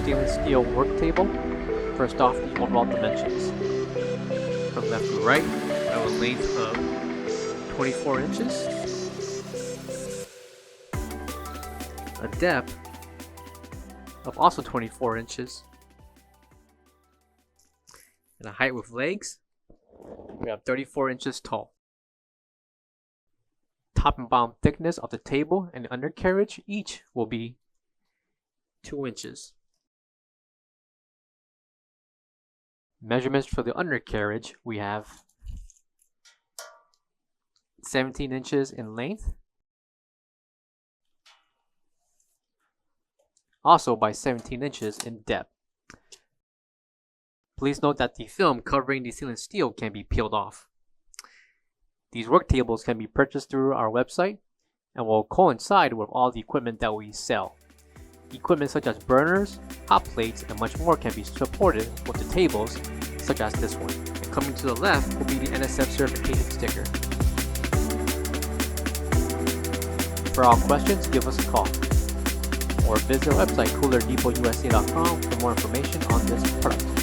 stainless steel work table. First off, the overall dimensions. From left to right, I have a length of 24 inches, a depth of also 24 inches, and a height with legs, we have 34 inches tall. Top and bottom thickness of the table and the undercarriage each will be 2 inches. Measurements for the undercarriage, we have 17 inches in length, also by 17 inches in depth. Please note that the film covering the stainless steel can be peeled off. These work tables can be purchased through our website and will coincide with all the equipment that we sell. Equipment such as burners, hot plates, and much more can be supported with the tables such as this one. And coming to the left will be the NSF certification sticker. For all questions, give us a call or visit our website coolerdepotUSA.com for more information on this product.